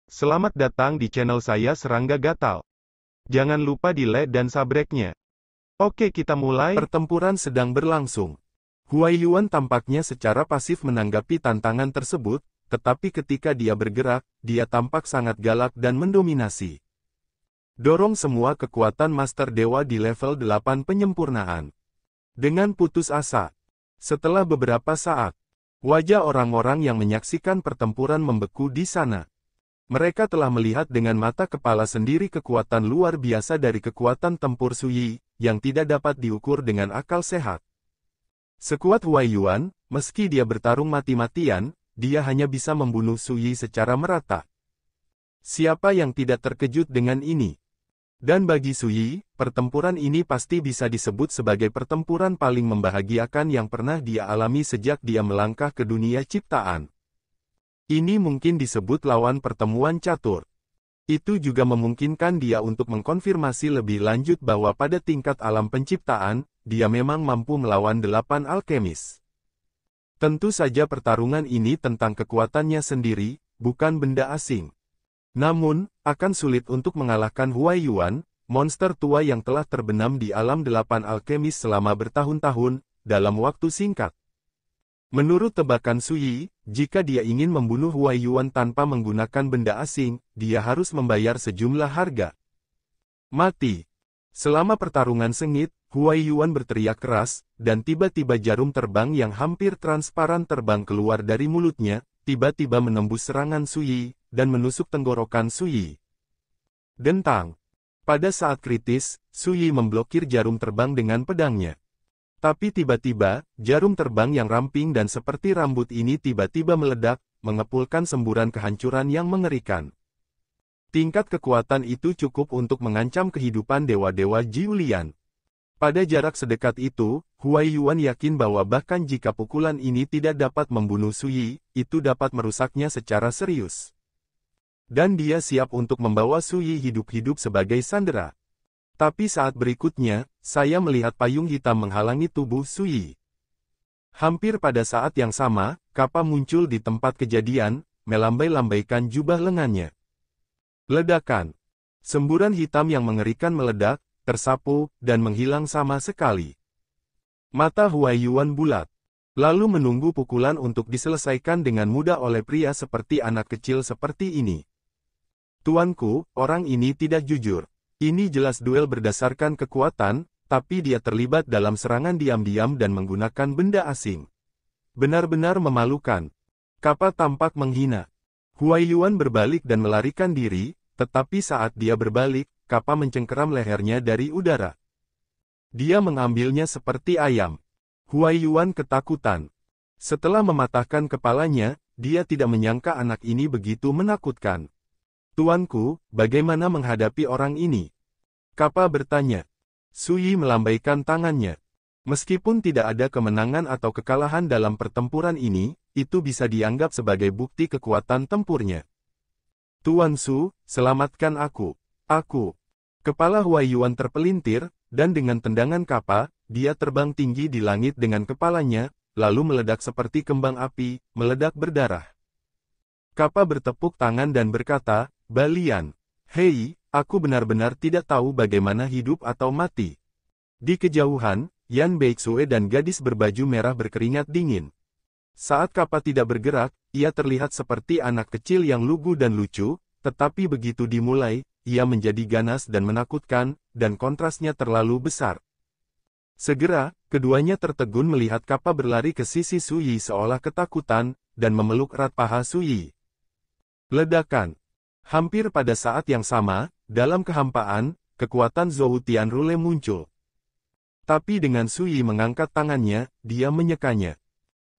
Selamat datang di channel saya Serangga Gatal. Jangan lupa di like dan subscribe-nya. Oke, kita mulai. Pertempuran sedang berlangsung. Huai Yuan tampaknya secara pasif menanggapi tantangan tersebut, tetapi ketika dia bergerak, dia tampak sangat galak dan mendominasi. Dorong semua kekuatan Master Dewa di level 8 penyempurnaan. Dengan putus asa. Setelah beberapa saat, wajah orang-orang yang menyaksikan pertempuran membeku di sana. Mereka telah melihat dengan mata kepala sendiri kekuatan luar biasa dari kekuatan tempur Su Yi, yang tidak dapat diukur dengan akal sehat. Sekuat Huai Yuan, meski dia bertarung mati-matian, dia hanya bisa membunuh Su Yi secara merata. Siapa yang tidak terkejut dengan ini? Dan bagi Su Yi, pertempuran ini pasti bisa disebut sebagai pertempuran paling membahagiakan yang pernah dia alami sejak dia melangkah ke dunia ciptaan. Ini mungkin disebut lawan pertemuan catur. Itu juga memungkinkan dia untuk mengkonfirmasi lebih lanjut bahwa pada tingkat alam penciptaan, dia memang mampu melawan 8 alkemis. Tentu saja pertarungan ini tentang kekuatannya sendiri, bukan benda asing. Namun, akan sulit untuk mengalahkan Huai Yuan, monster tua yang telah terbenam di alam 8 alkemis selama bertahun-tahun, dalam waktu singkat. Menurut tebakan Su Yi, jika dia ingin membunuh Huai Yuan tanpa menggunakan benda asing, dia harus membayar sejumlah harga. Mati. Selama pertarungan sengit, Huai Yuan berteriak keras, dan tiba-tiba jarum terbang yang hampir transparan terbang keluar dari mulutnya, tiba-tiba menembus serangan Su Yi, dan menusuk tenggorokan Su Yi. Dentang. Pada saat kritis, Su Yi memblokir jarum terbang dengan pedangnya. Tapi tiba-tiba, jarum terbang yang ramping dan seperti rambut ini tiba-tiba meledak, mengepulkan semburan kehancuran yang mengerikan. Tingkat kekuatan itu cukup untuk mengancam kehidupan dewa-dewa Jiulian. Pada jarak sedekat itu, Huai Yuan yakin bahwa bahkan jika pukulan ini tidak dapat membunuh Su Yi, itu dapat merusaknya secara serius. Dan dia siap untuk membawa Su Yi hidup-hidup sebagai sandera. Tapi saat berikutnya, saya melihat payung hitam menghalangi tubuh Su Yi. Hampir pada saat yang sama, Kappa muncul di tempat kejadian, melambai-lambaikan jubah lengannya. Ledakan. Semburan hitam yang mengerikan meledak, tersapu, dan menghilang sama sekali. Mata Huai Yuan bulat. Lalu menunggu pukulan untuk diselesaikan dengan mudah oleh pria seperti anak kecil seperti ini. Tuanku, orang ini tidak jujur. Ini jelas duel berdasarkan kekuatan, tapi dia terlibat dalam serangan diam-diam dan menggunakan benda asing. Benar-benar memalukan. Kappa tampak menghina. Huai Yuan berbalik dan melarikan diri, tetapi saat dia berbalik, Kappa mencengkeram lehernya dari udara. Dia mengambilnya seperti ayam. Huai Yuan ketakutan. Setelah mematahkan kepalanya, dia tidak menyangka anak ini begitu menakutkan. Tuanku, bagaimana menghadapi orang ini? Kappa bertanya. Su Yi melambaikan tangannya. Meskipun tidak ada kemenangan atau kekalahan dalam pertempuran ini, itu bisa dianggap sebagai bukti kekuatan tempurnya. Tuan Su, selamatkan aku. Aku. Kepala Huai Yuan terpelintir, dan dengan tendangan Kappa, dia terbang tinggi di langit dengan kepalanya, lalu meledak seperti kembang api, meledak berdarah. Kappa bertepuk tangan dan berkata, "Balian. Hei, aku benar-benar tidak tahu bagaimana hidup atau mati." Di kejauhan, Yan Beixue dan gadis berbaju merah berkeringat dingin. Saat Kappa tidak bergerak, ia terlihat seperti anak kecil yang lugu dan lucu, tetapi begitu dimulai, ia menjadi ganas dan menakutkan, dan kontrasnya terlalu besar. Segera, keduanya tertegun melihat Kappa berlari ke sisi Su Yi seolah ketakutan, dan memeluk erat paha Su Yi. Ledakan. Hampir pada saat yang sama, dalam kehampaan, kekuatan Zhou Tianrule muncul. Tapi dengan Su Yi mengangkat tangannya, dia menyekanya.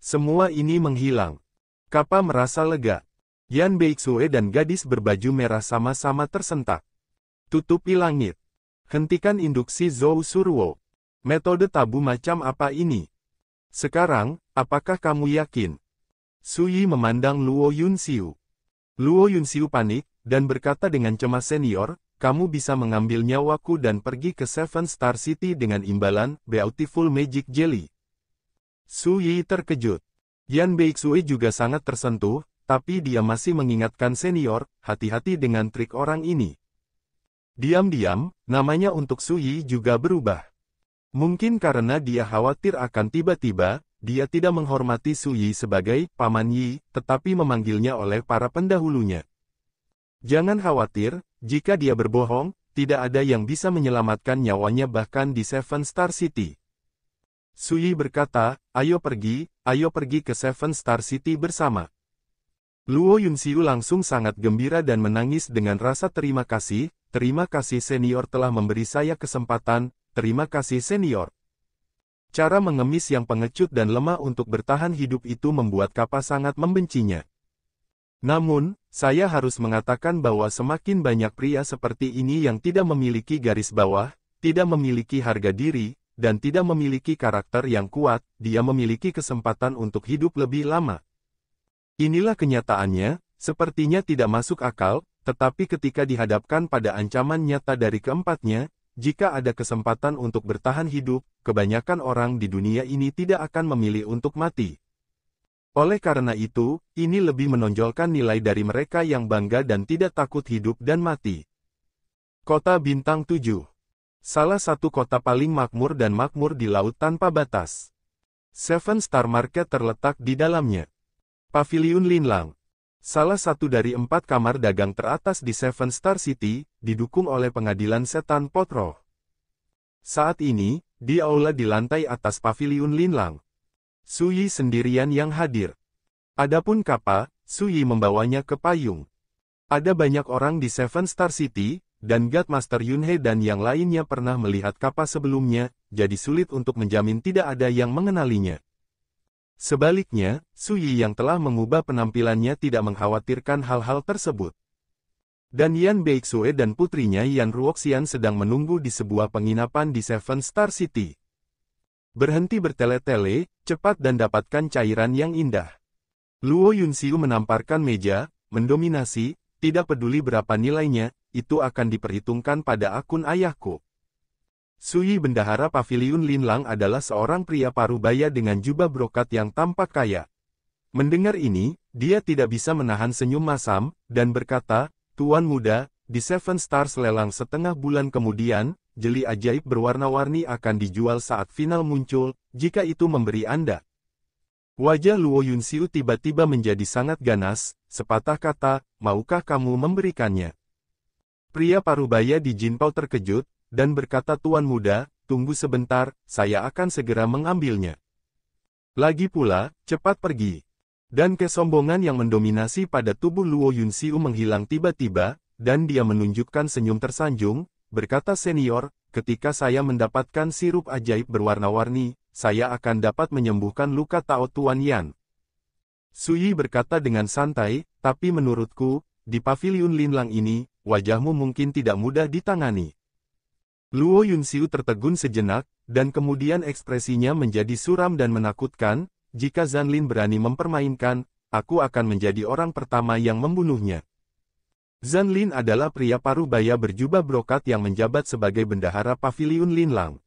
Semua ini menghilang. Kappa merasa lega. Yan Beixue dan gadis berbaju merah sama-sama tersentak. Tutupi langit. Hentikan induksi Zhou Suruo. Metode tabu macam apa ini? Sekarang, apakah kamu yakin? Su Yi memandang Luo Yunxiu. Luo Yunxiu panik, dan berkata dengan cemas, "Senior, kamu bisa mengambil nyawaku dan pergi ke Seven Star City dengan imbalan Beautiful Magic Jelly." Su Yi terkejut. Yan Beixue juga sangat tersentuh, tapi dia masih mengingatkan senior, hati-hati dengan trik orang ini. Diam-diam, namanya untuk Su Yi juga berubah. Mungkin karena dia khawatir akan tiba-tiba, dia tidak menghormati Su Yi sebagai Paman Yi, tetapi memanggilnya oleh para pendahulunya. Jangan khawatir, jika dia berbohong, tidak ada yang bisa menyelamatkan nyawanya bahkan di Seven Star City. Su Yi berkata, ayo pergi ke Seven Star City bersama. Luo Yunxiu langsung sangat gembira dan menangis dengan rasa terima kasih senior telah memberi saya kesempatan, terima kasih senior. Cara mengemis yang pengecut dan lemah untuk bertahan hidup itu membuat Kappa sangat membencinya. Namun, saya harus mengatakan bahwa semakin banyak pria seperti ini yang tidak memiliki garis bawah, tidak memiliki harga diri, dan tidak memiliki karakter yang kuat, dia memiliki kesempatan untuk hidup lebih lama. Inilah kenyataannya, sepertinya tidak masuk akal, tetapi ketika dihadapkan pada ancaman nyata dari keempatnya, jika ada kesempatan untuk bertahan hidup, kebanyakan orang di dunia ini tidak akan memilih untuk mati. Oleh karena itu, ini lebih menonjolkan nilai dari mereka yang bangga dan tidak takut hidup dan mati. Kota Bintang 7. Salah satu kota paling makmur dan makmur di laut tanpa batas. Seven Star Market terletak di dalamnya. Paviliun Linlang. Salah satu dari 4 kamar dagang teratas di Seven Star City, didukung oleh pengadilan setan Potroh. Saat ini, di aula di lantai atas Paviliun Linlang, Su Yi sendirian yang hadir. Adapun Kappa, Su Yi membawanya ke payung. Ada banyak orang di Seven Star City, dan God Master Yunhe dan yang lainnya pernah melihat Kappa sebelumnya, jadi sulit untuk menjamin tidak ada yang mengenalinya. Sebaliknya, Su Yi yang telah mengubah penampilannya tidak mengkhawatirkan hal-hal tersebut. Dan Yan Beixue dan putrinya Yan Ruoxian sedang menunggu di sebuah penginapan di Seven Star City. Berhenti bertele-tele, cepat dan dapatkan cairan yang indah. Luo Yunxiu menamparkan meja, mendominasi, tidak peduli berapa nilainya, itu akan diperhitungkan pada akun ayahku. Su Yi bendahara Paviliun Linlang adalah seorang pria parubaya dengan jubah brokat yang tampak kaya. Mendengar ini, dia tidak bisa menahan senyum masam, dan berkata, Tuan muda, di Seven Stars lelang setengah bulan kemudian, jeli ajaib berwarna-warni akan dijual saat final muncul, jika itu memberi Anda. Wajah Luo Yunxiu tiba-tiba menjadi sangat ganas, sepatah kata, maukah kamu memberikannya? Pria parubaya di Jinpao terkejut, dan berkata Tuan muda, tunggu sebentar, saya akan segera mengambilnya. Lagi pula, cepat pergi. Dan kesombongan yang mendominasi pada tubuh Luo Yunxiu menghilang tiba-tiba, dan dia menunjukkan senyum tersanjung, berkata senior, ketika saya mendapatkan sirup ajaib berwarna-warni, saya akan dapat menyembuhkan luka Tao Tuan Yan. Su Yi berkata dengan santai, tapi menurutku, di Paviliun Linlang ini, wajahmu mungkin tidak mudah ditangani. Luo Yunxiu tertegun sejenak, dan kemudian ekspresinya menjadi suram dan menakutkan, jika Zanlin berani mempermainkan, aku akan menjadi orang pertama yang membunuhnya. Zanlin adalah pria parubaya berjubah brokat yang menjabat sebagai bendahara Paviliun Linlang.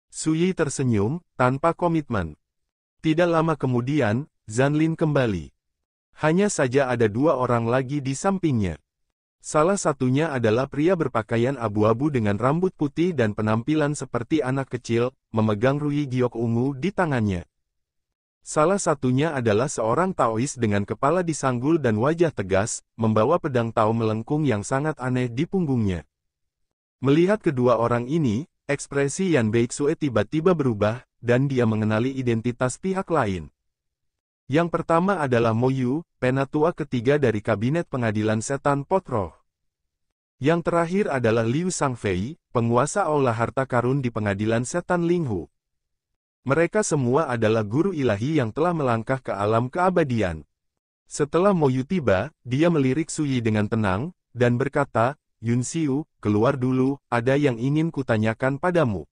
Su Yi tersenyum, tanpa komitmen. Tidak lama kemudian, Zanlin kembali. Hanya saja ada 2 orang lagi di sampingnya. Salah satunya adalah pria berpakaian abu-abu dengan rambut putih dan penampilan seperti anak kecil, memegang Rui Giok ungu di tangannya. Salah satunya adalah seorang Taois dengan kepala disanggul dan wajah tegas, membawa pedang Tao melengkung yang sangat aneh di punggungnya. Melihat kedua orang ini, ekspresi Yan Beixue tiba-tiba berubah, dan dia mengenali identitas pihak lain. Yang pertama adalah Mo Yu, penatua ketiga dari Kabinet Pengadilan Setan Potroh. Yang terakhir adalah Liu Sangfei, penguasa aula harta karun di Pengadilan Setan Linghu. Mereka semua adalah guru ilahi yang telah melangkah ke alam keabadian. Setelah Mo Yu tiba, dia melirik Su Yi dengan tenang, dan berkata, Yunxiu, keluar dulu, ada yang ingin kutanyakan padamu.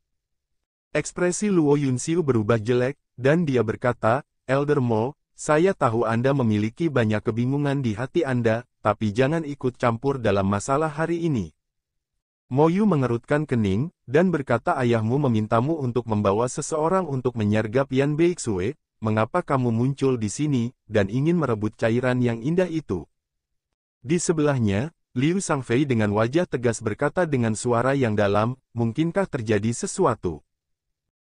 Ekspresi Luo Yunxiu berubah jelek, dan dia berkata, Elder Mo, saya tahu Anda memiliki banyak kebingungan di hati Anda, tapi jangan ikut campur dalam masalah hari ini. Mo Yu mengerutkan kening, dan berkata ayahmu memintamu untuk membawa seseorang untuk menyergap Yan Beixue, mengapa kamu muncul di sini, dan ingin merebut cairan yang indah itu? Di sebelahnya, Liu Sangfei dengan wajah tegas berkata dengan suara yang dalam, mungkinkah terjadi sesuatu?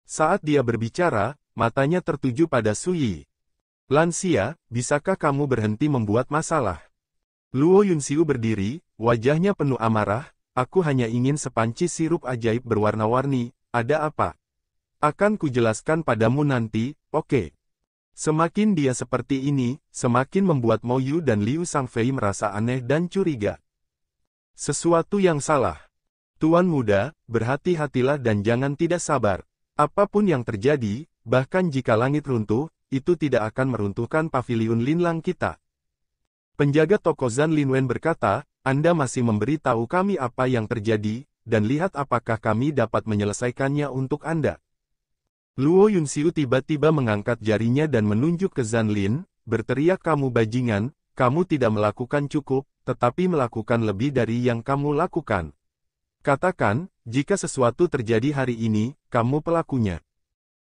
Saat dia berbicara, matanya tertuju pada Su Yi. Lansia, bisakah kamu berhenti membuat masalah? Luo Yunxiu berdiri, wajahnya penuh amarah, aku hanya ingin sepanci sirup ajaib berwarna-warni, ada apa? Akan kujelaskan padamu nanti, oke. Semakin dia seperti ini, semakin membuat Mo Yu dan Liu Sangfei merasa aneh dan curiga. Sesuatu yang salah. Tuan muda, berhati-hatilah dan jangan tidak sabar. Apapun yang terjadi, bahkan jika langit runtuh, itu tidak akan meruntuhkan paviliun Linlang kita. Penjaga toko Zan Linwen berkata, Anda masih memberitahu kami apa yang terjadi, dan lihat apakah kami dapat menyelesaikannya untuk Anda. Luo Yunxiu tiba-tiba mengangkat jarinya dan menunjuk ke Zan Lin, berteriak kamu bajingan, kamu tidak melakukan cukup, tetapi melakukan lebih dari yang kamu lakukan. Katakan, jika sesuatu terjadi hari ini, kamu pelakunya.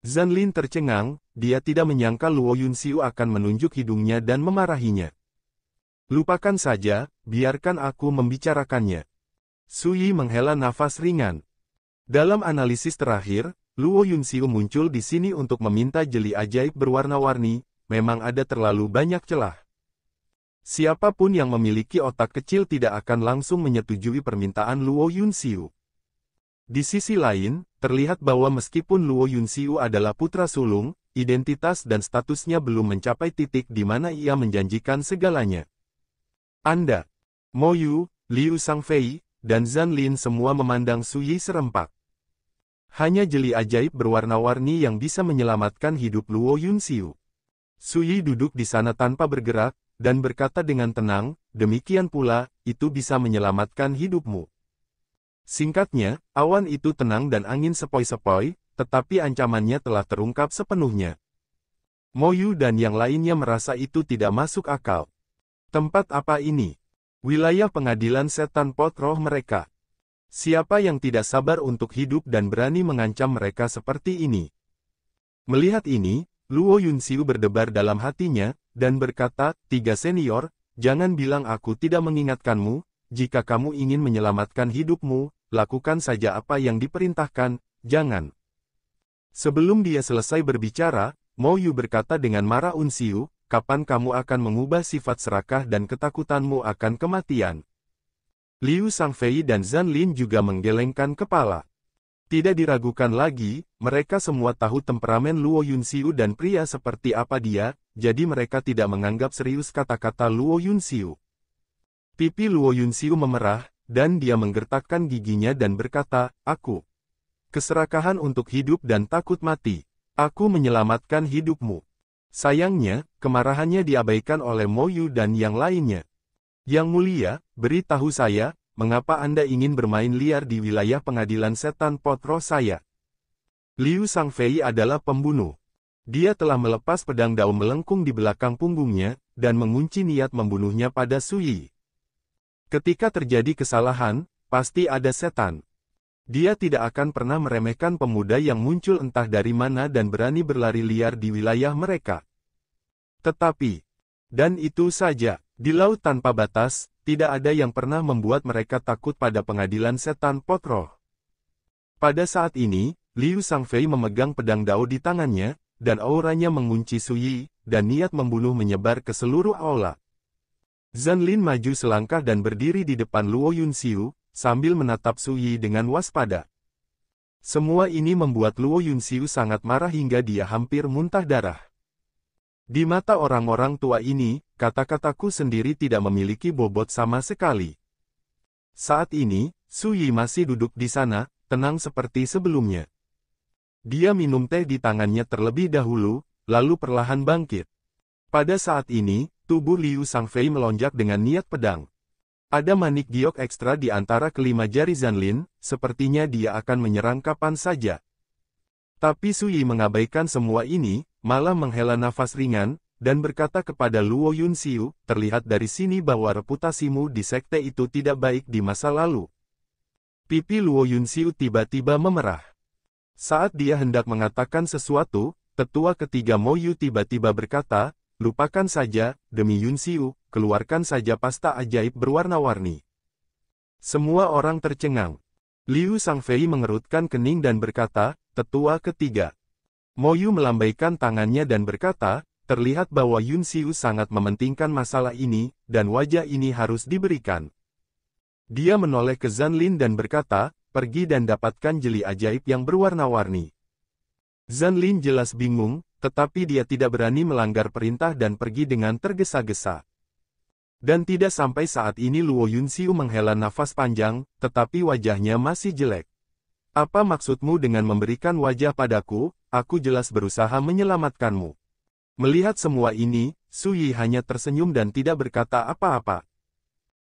Zan Lin tercengang, dia tidak menyangka Luo Yunxiu akan menunjuk hidungnya dan memarahinya. Lupakan saja, biarkan aku membicarakannya. Su Yi menghela nafas ringan. Dalam analisis terakhir, Luo Yunxiu muncul di sini untuk meminta jeli ajaib berwarna-warni, memang ada terlalu banyak celah. Siapapun yang memiliki otak kecil tidak akan langsung menyetujui permintaan Luo Yunxiu. Di sisi lain, terlihat bahwa meskipun Luo Yunxiu adalah putra sulung, identitas dan statusnya belum mencapai titik di mana ia menjanjikan segalanya. Anda, Mo Yu, Liu Sangfei, dan Zan Lin semua memandang Su Yi serempak. Hanya jeli ajaib berwarna-warni yang bisa menyelamatkan hidup Luo Yunxiu. Su Yi duduk di sana tanpa bergerak, dan berkata dengan tenang, demikian pula, itu bisa menyelamatkan hidupmu. Singkatnya, awan itu tenang dan angin sepoi-sepoi, tetapi ancamannya telah terungkap sepenuhnya. Mo Yu dan yang lainnya merasa itu tidak masuk akal. Tempat apa ini? Wilayah pengadilan setan pot roh mereka. Siapa yang tidak sabar untuk hidup dan berani mengancam mereka seperti ini? Melihat ini, Luo Yunxiu berdebar dalam hatinya, dan berkata, tiga senior, jangan bilang aku tidak mengingatkanmu, jika kamu ingin menyelamatkan hidupmu, lakukan saja apa yang diperintahkan, jangan. Sebelum dia selesai berbicara, Mo Yu berkata dengan marah Yunxiu, kapan kamu akan mengubah sifat serakah dan ketakutanmu akan kematian? Liu Sangfei dan Zan Lin juga menggelengkan kepala. Tidak diragukan lagi, mereka semua tahu temperamen Luo Yunxiu dan pria seperti apa dia, jadi mereka tidak menganggap serius kata-kata Luo Yunxiu. Pipi Luo Yunxiu memerah, dan dia menggertakkan giginya dan berkata, aku. Keserakahan untuk hidup dan takut mati. Aku menyelamatkan hidupmu. Sayangnya, kemarahannya diabaikan oleh Mo Yu dan yang lainnya. Yang mulia, beritahu saya, mengapa Anda ingin bermain liar di wilayah pengadilan setan pot roh saya? Liu Sangfei adalah pembunuh. Dia telah melepas pedang dao melengkung di belakang punggungnya, dan mengunci niat membunuhnya pada Su Yi. Ketika terjadi kesalahan, pasti ada setan. Dia tidak akan pernah meremehkan pemuda yang muncul entah dari mana dan berani berlari liar di wilayah mereka. Tetapi, dan itu saja. Di laut tanpa batas, tidak ada yang pernah membuat mereka takut pada pengadilan setan pot roh. Pada saat ini, Liu Sangfei memegang pedang dao di tangannya, dan auranya mengunci Su Yi, dan niat membunuh menyebar ke seluruh aula. Zan Lin maju selangkah dan berdiri di depan Luo Yunxiu, sambil menatap Su Yi dengan waspada. Semua ini membuat Luo Yunxiu sangat marah hingga dia hampir muntah darah. Di mata orang-orang tua ini, kata-kataku sendiri tidak memiliki bobot sama sekali. Saat ini, Su Yi masih duduk di sana, tenang seperti sebelumnya. Dia minum teh di tangannya terlebih dahulu, lalu perlahan bangkit. Pada saat ini, tubuh Liu Sangfei melonjak dengan niat pedang. Ada manik giok ekstra di antara kelima jari Zan Lin, sepertinya dia akan menyerang kapan saja. Tapi Su Yi mengabaikan semua ini, malah menghela nafas ringan, dan berkata kepada Luo Yunxiu, terlihat dari sini bahwa reputasimu di sekte itu tidak baik di masa lalu. Pipi Luo Yunxiu tiba-tiba memerah. Saat dia hendak mengatakan sesuatu, tetua ketiga Mo Yu tiba-tiba berkata, lupakan saja, demi Yun Xiu, keluarkan saja pasta ajaib berwarna-warni. Semua orang tercengang. Liu Sangfei mengerutkan kening dan berkata, tetua ketiga. Mo Yu melambaikan tangannya dan berkata, terlihat bahwa Yun Xiu sangat mementingkan masalah ini, dan wajah ini harus diberikan. Dia menoleh ke Zanlin dan berkata, pergi dan dapatkan jeli ajaib yang berwarna-warni. Zanlin jelas bingung, tetapi dia tidak berani melanggar perintah dan pergi dengan tergesa-gesa. Dan tidak sampai saat ini Luo Yunxiu menghela nafas panjang, tetapi wajahnya masih jelek. Apa maksudmu dengan memberikan wajah padaku? Aku jelas berusaha menyelamatkanmu. Melihat semua ini, Su Yi hanya tersenyum dan tidak berkata apa-apa.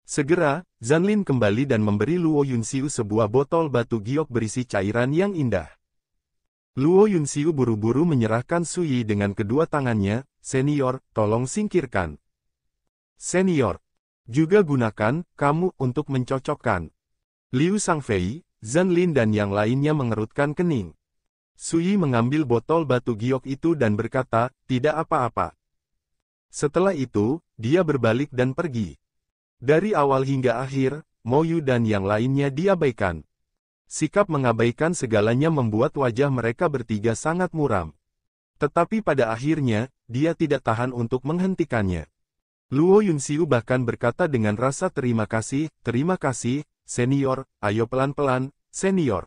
Segera, Zanlin kembali dan memberi Luo Yunxiu sebuah botol batu giok berisi cairan yang indah. Luo Yunxiu buru-buru menyerahkan Su Yi dengan kedua tangannya, senior, tolong singkirkan. Senior, juga gunakan kamu untuk mencocokkan. Liu Sangfei, Zanlin dan yang lainnya mengerutkan kening. Su Yi mengambil botol batu giok itu dan berkata, tidak apa-apa. Setelah itu, dia berbalik dan pergi. Dari awal hingga akhir, Mo Yu dan yang lainnya diabaikan. Sikap mengabaikan segalanya membuat wajah mereka bertiga sangat muram. Tetapi pada akhirnya, dia tidak tahan untuk menghentikannya. Luo Yunxiu bahkan berkata dengan rasa terima kasih, senior, ayo pelan-pelan, senior.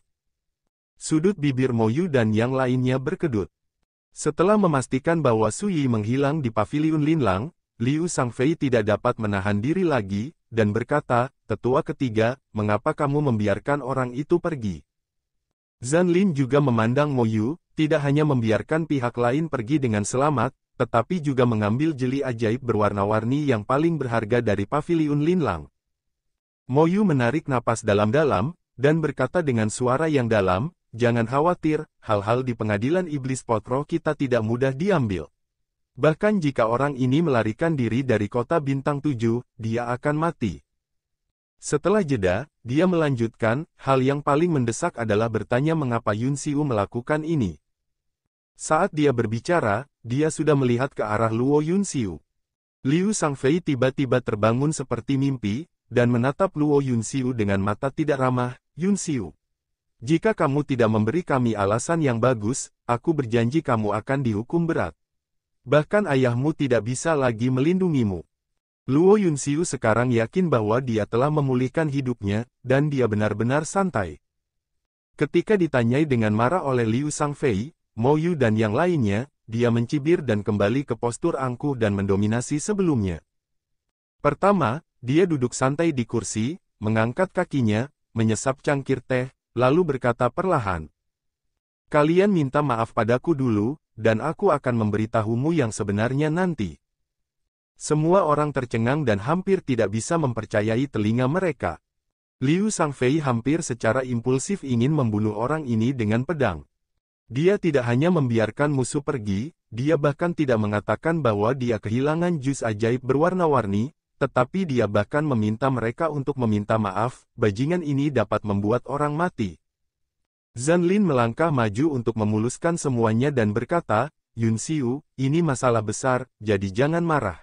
Sudut bibir Mo Yu dan yang lainnya berkedut. Setelah memastikan bahwa Su Yi menghilang di paviliun Linlang, Liu Sangfei tidak dapat menahan diri lagi, dan berkata, tetua ketiga, mengapa kamu membiarkan orang itu pergi? Zanlin juga memandang Mo Yu, tidak hanya membiarkan pihak lain pergi dengan selamat, tetapi juga mengambil jeli ajaib berwarna-warni yang paling berharga dari paviliun Linlang. Mo Yu menarik napas dalam-dalam, dan berkata dengan suara yang dalam, jangan khawatir, hal-hal di pengadilan iblis potro kita tidak mudah diambil. Bahkan jika orang ini melarikan diri dari kota bintang 7, dia akan mati. Setelah jeda, dia melanjutkan, hal yang paling mendesak adalah bertanya mengapa Yun Xiu melakukan ini. Saat dia berbicara, dia sudah melihat ke arah Luo Yunxiu. Liu Sangfei tiba-tiba terbangun seperti mimpi, dan menatap Luo Yunxiu dengan mata tidak ramah, Yunxiu. Jika kamu tidak memberi kami alasan yang bagus, aku berjanji kamu akan dihukum berat. Bahkan ayahmu tidak bisa lagi melindungimu. Luo Yunxiu sekarang yakin bahwa dia telah memulihkan hidupnya, dan dia benar-benar santai. Ketika ditanyai dengan marah oleh Liu Sangfei, Mo Yu dan yang lainnya, dia mencibir dan kembali ke postur angkuh dan mendominasi sebelumnya. Pertama, dia duduk santai di kursi, mengangkat kakinya, menyesap cangkir teh, lalu berkata perlahan. Kalian minta maaf padaku dulu, dan aku akan memberitahumu yang sebenarnya nanti. Semua orang tercengang dan hampir tidak bisa mempercayai telinga mereka. Liu Sangfei hampir secara impulsif ingin membunuh orang ini dengan pedang. Dia tidak hanya membiarkan musuh pergi, dia bahkan tidak mengatakan bahwa dia kehilangan jus ajaib berwarna-warni, tetapi dia bahkan meminta mereka untuk meminta maaf, bajingan ini dapat membuat orang mati. Zanlin melangkah maju untuk memuluskan semuanya dan berkata, Yunxiu, ini masalah besar, jadi jangan marah.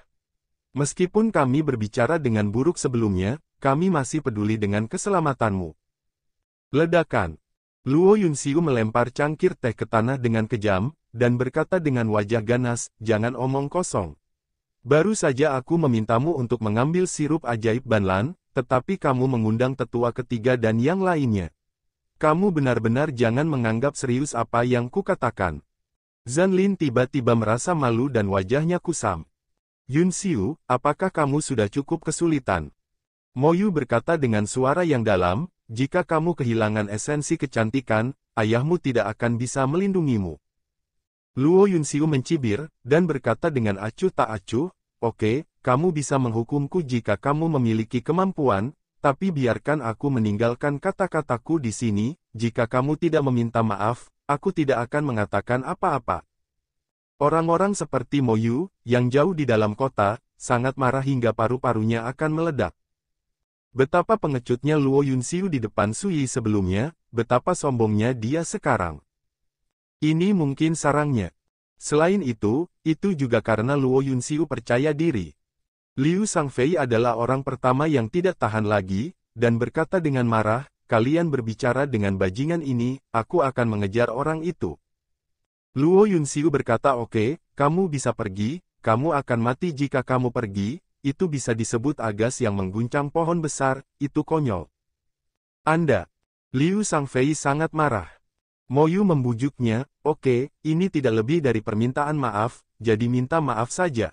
Meskipun kami berbicara dengan buruk sebelumnya, kami masih peduli dengan keselamatanmu. Ledakan. Luo Yunxiu melempar cangkir teh ke tanah dengan kejam, dan berkata dengan wajah ganas, jangan omong kosong. Baru saja aku memintamu untuk mengambil sirup ajaib Banlan, tetapi kamu mengundang tetua ketiga dan yang lainnya. Kamu benar-benar jangan menganggap serius apa yang kukatakan. Zanlin tiba-tiba merasa malu dan wajahnya kusam. Yunxiu, apakah kamu sudah cukup kesulitan? Mo Yu berkata dengan suara yang dalam, jika kamu kehilangan esensi kecantikan, ayahmu tidak akan bisa melindungimu. Luo Yunxiu mencibir, dan berkata dengan acuh tak acuh, oke, kamu bisa menghukumku jika kamu memiliki kemampuan, tapi biarkan aku meninggalkan kata-kataku di sini, jika kamu tidak meminta maaf, aku tidak akan mengatakan apa-apa. Orang-orang seperti Mo Yu, yang jauh di dalam kota, sangat marah hingga paru-parunya akan meledak. Betapa pengecutnya Luo Yunxiu di depan Su Yi sebelumnya, betapa sombongnya dia sekarang. Ini mungkin sarangnya. Selain itu juga karena Luo Yunxiu percaya diri. Liu Shangfei adalah orang pertama yang tidak tahan lagi, dan berkata dengan marah, kalian berbicara dengan bajingan ini, aku akan mengejar orang itu. Luo Yunxiu berkata oke, kamu bisa pergi, kamu akan mati jika kamu pergi, itu bisa disebut agas yang mengguncang pohon besar, itu konyol. Anda. Liu Shangfei sangat marah. Mo Yu membujuknya, oke, ini tidak lebih dari permintaan maaf, jadi minta maaf saja.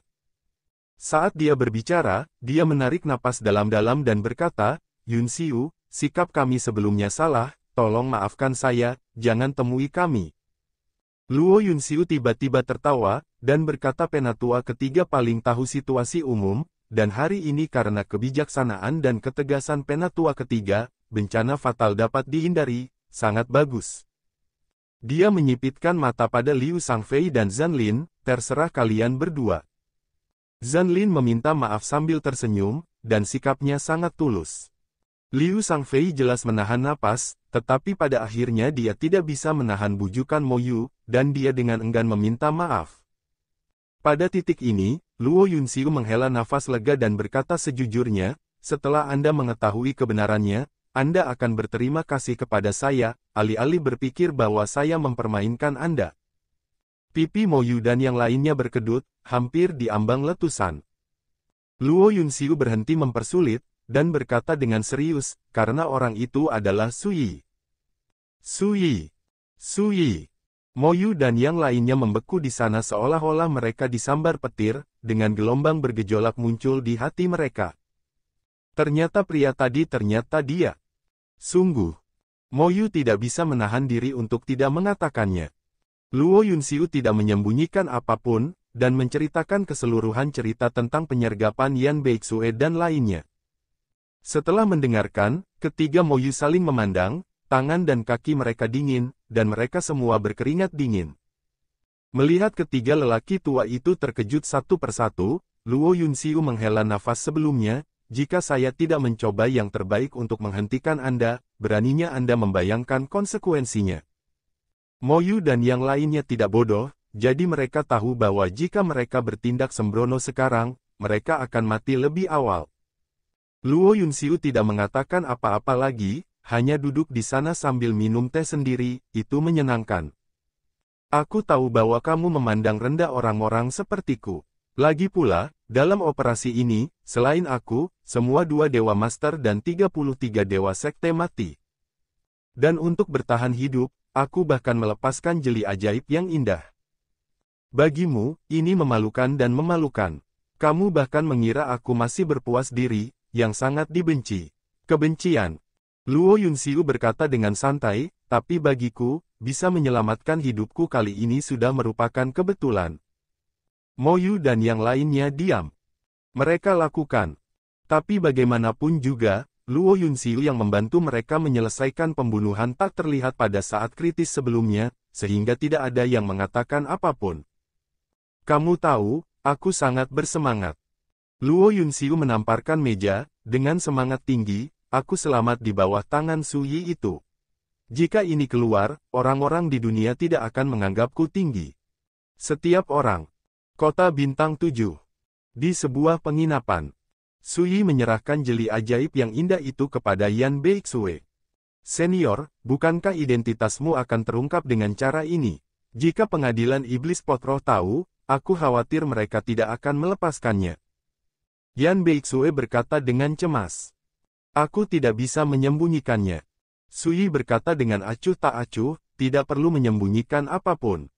Saat dia berbicara, dia menarik napas dalam-dalam dan berkata, Yunxiu, sikap kami sebelumnya salah, tolong maafkan saya, jangan temui kami. Luo Yunxiu tiba-tiba tertawa, dan berkata penatua ketiga paling tahu situasi umum, dan hari ini karena kebijaksanaan dan ketegasan penatua ketiga, bencana fatal dapat dihindari, sangat bagus. Dia menyipitkan mata pada Liu Shangfei dan Zanlin, terserah kalian berdua. Zanlin meminta maaf sambil tersenyum, dan sikapnya sangat tulus. Liu Shangfei jelas menahan napas, tetapi pada akhirnya dia tidak bisa menahan bujukan Mo Yu, dan dia dengan enggan meminta maaf. Pada titik ini, Luo Yunxiu menghela nafas lega dan berkata sejujurnya, setelah Anda mengetahui kebenarannya, Anda akan berterima kasih kepada saya, alih-alih berpikir bahwa saya mempermainkan Anda. Pipi Mo Yu dan yang lainnya berkedut, hampir di ambang letusan. Luo Yunxiu berhenti mempersulit, dan berkata dengan serius, karena orang itu adalah Sui. Sui. Sui. Mo Yu dan yang lainnya membeku di sana seolah-olah mereka disambar petir, dengan gelombang bergejolak muncul di hati mereka. Ternyata pria tadi ternyata dia. Sungguh. Mo Yu tidak bisa menahan diri untuk tidak mengatakannya. Luo Yunxiu tidak menyembunyikan apapun, dan menceritakan keseluruhan cerita tentang penyergapan Yan Beixue dan lainnya. Setelah mendengarkan, ketiga Mo Yu saling memandang, tangan dan kaki mereka dingin, dan mereka semua berkeringat dingin. Melihat ketiga lelaki tua itu terkejut satu persatu, Luo Yunxiu menghela nafas sebelumnya, jika saya tidak mencoba yang terbaik untuk menghentikan Anda, beraninya Anda membayangkan konsekuensinya. Mo Yu dan yang lainnya tidak bodoh, jadi mereka tahu bahwa jika mereka bertindak sembrono sekarang, mereka akan mati lebih awal. Luo Yunxiu tidak mengatakan apa-apa lagi, hanya duduk di sana sambil minum teh sendiri, itu menyenangkan. Aku tahu bahwa kamu memandang rendah orang-orang sepertiku. Lagi pula, dalam operasi ini, selain aku, semua 2 Dewa Master dan 33 Dewa Sekte mati. Dan untuk bertahan hidup, aku bahkan melepaskan jeli ajaib yang indah. Bagimu, ini memalukan dan memalukan. Kamu bahkan mengira aku masih berpuas diri, yang sangat dibenci. Kebencian. Luo Yunxiu berkata dengan santai, tapi bagiku, bisa menyelamatkan hidupku kali ini sudah merupakan kebetulan. Mo Yu dan yang lainnya diam. Mereka lakukan. Tapi bagaimanapun juga, Luo Yunxiu yang membantu mereka menyelesaikan pembunuhan tak terlihat pada saat kritis sebelumnya, sehingga tidak ada yang mengatakan apapun. Kamu tahu, aku sangat bersemangat. Luo Yunxiu menamparkan meja, dengan semangat tinggi, aku selamat di bawah tangan Sui itu. Jika ini keluar, orang-orang di dunia tidak akan menganggapku tinggi. Setiap orang. Kota Bintang 7. Di sebuah penginapan. Sui menyerahkan jeli ajaib yang indah itu kepada Yan Beixue. Senior, bukankah identitasmu akan terungkap dengan cara ini? Jika pengadilan iblis Potroh tahu, aku khawatir mereka tidak akan melepaskannya. Yan Beixue berkata dengan cemas. Aku tidak bisa menyembunyikannya. Sui berkata dengan acuh tak acuh, tidak perlu menyembunyikan apapun.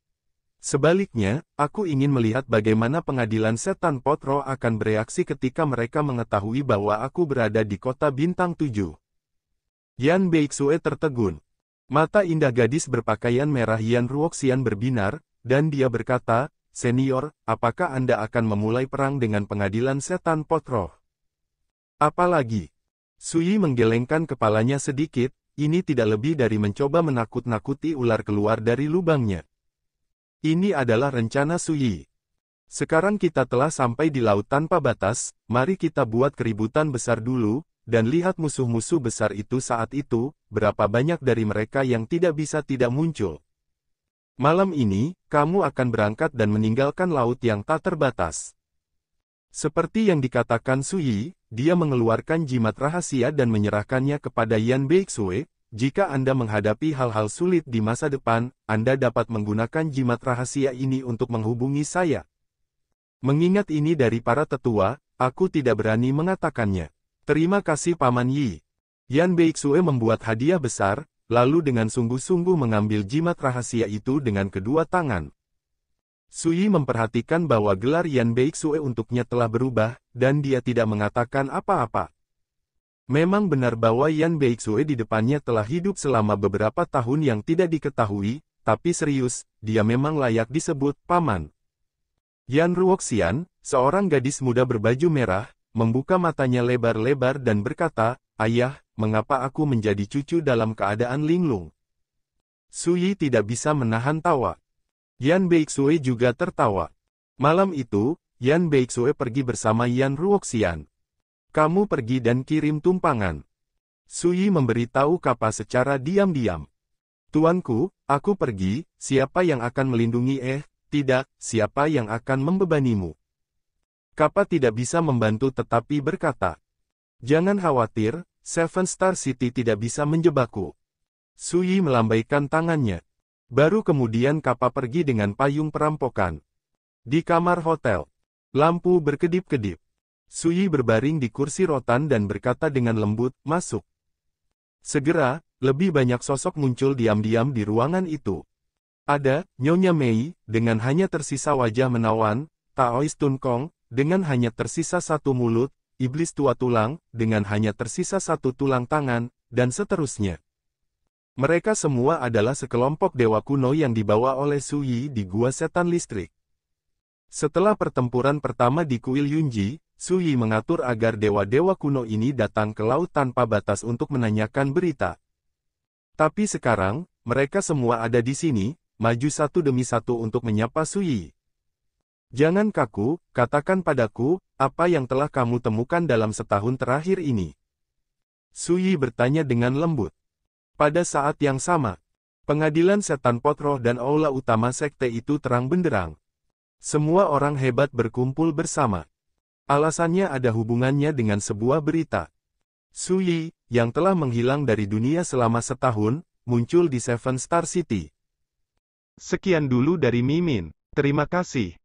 Sebaliknya, aku ingin melihat bagaimana pengadilan setan Potroh akan bereaksi ketika mereka mengetahui bahwa aku berada di kota Bintang 7. Yan Beixue tertegun. Mata indah gadis berpakaian merah Yan Ruoxian berbinar, dan dia berkata, Senior, apakah Anda akan memulai perang dengan pengadilan setan Potroh? Apalagi? Sui menggelengkan kepalanya sedikit, ini tidak lebih dari mencoba menakut-nakuti ular keluar dari lubangnya. Ini adalah rencana Sui. Sekarang kita telah sampai di laut tanpa batas, mari kita buat keributan besar dulu, dan lihat musuh-musuh besar itu saat itu, berapa banyak dari mereka yang tidak bisa tidak muncul. Malam ini, kamu akan berangkat dan meninggalkan laut yang tak terbatas. Seperti yang dikatakan Su Yi, dia mengeluarkan jimat rahasia dan menyerahkannya kepada Yan Beixue. Jika Anda menghadapi hal-hal sulit di masa depan, Anda dapat menggunakan jimat rahasia ini untuk menghubungi saya. Mengingat ini dari para tetua, aku tidak berani mengatakannya. Terima kasih Paman Yi. Yan Beixue membuat hadiah besar, lalu dengan sungguh-sungguh mengambil jimat rahasia itu dengan kedua tangan. Su Yi memperhatikan bahwa gelar Yan Beixue untuknya telah berubah, dan dia tidak mengatakan apa-apa. Memang benar bahwa Yan Beixue di depannya telah hidup selama beberapa tahun yang tidak diketahui, tapi serius, dia memang layak disebut Paman. Yan Ruoxian, seorang gadis muda berbaju merah, membuka matanya lebar-lebar dan berkata, "Ayah, mengapa aku menjadi cucu dalam keadaan linglung?" Su Yi tidak bisa menahan tawa. Yan Beixue juga tertawa. Malam itu, Yan Beixue pergi bersama Yan Ruoxian. Kamu pergi dan kirim tumpangan. Su Yi memberitahu Kappa secara diam-diam. Tuanku, aku pergi, siapa yang akan melindungi tidak, siapa yang akan membebanimu? Kappa tidak bisa membantu tetapi berkata, jangan khawatir, Seven Star City tidak bisa menjebakku. Su Yi melambaikan tangannya. Baru kemudian Kappa pergi dengan payung perampokan. Di kamar hotel, lampu berkedip-kedip. Su Yi berbaring di kursi rotan dan berkata dengan lembut, masuk. Segera, lebih banyak sosok muncul diam-diam di ruangan itu. Ada, Nyonya Mei, dengan hanya tersisa wajah menawan, Taois Tun Kong, dengan hanya tersisa satu mulut, Iblis Tua Tulang, dengan hanya tersisa satu tulang tangan, dan seterusnya. Mereka semua adalah sekelompok dewa kuno yang dibawa oleh Su Yi di Gua Setan Listrik. Setelah pertempuran pertama di Kuil Yunji, Su Yi mengatur agar dewa-dewa kuno ini datang ke laut tanpa batas untuk menanyakan berita. Tapi sekarang, mereka semua ada di sini, maju satu demi satu untuk menyapa Su Yi. Jangan kaku, katakan padaku, apa yang telah kamu temukan dalam setahun terakhir ini? Su Yi bertanya dengan lembut. Pada saat yang sama, pengadilan setan potroh dan aula utama sekte itu terang benderang. Semua orang hebat berkumpul bersama. Alasannya ada hubungannya dengan sebuah berita. Su Yi, yang telah menghilang dari dunia selama setahun, muncul di Seven Star City. Sekian dulu dari Mimin. Terima kasih.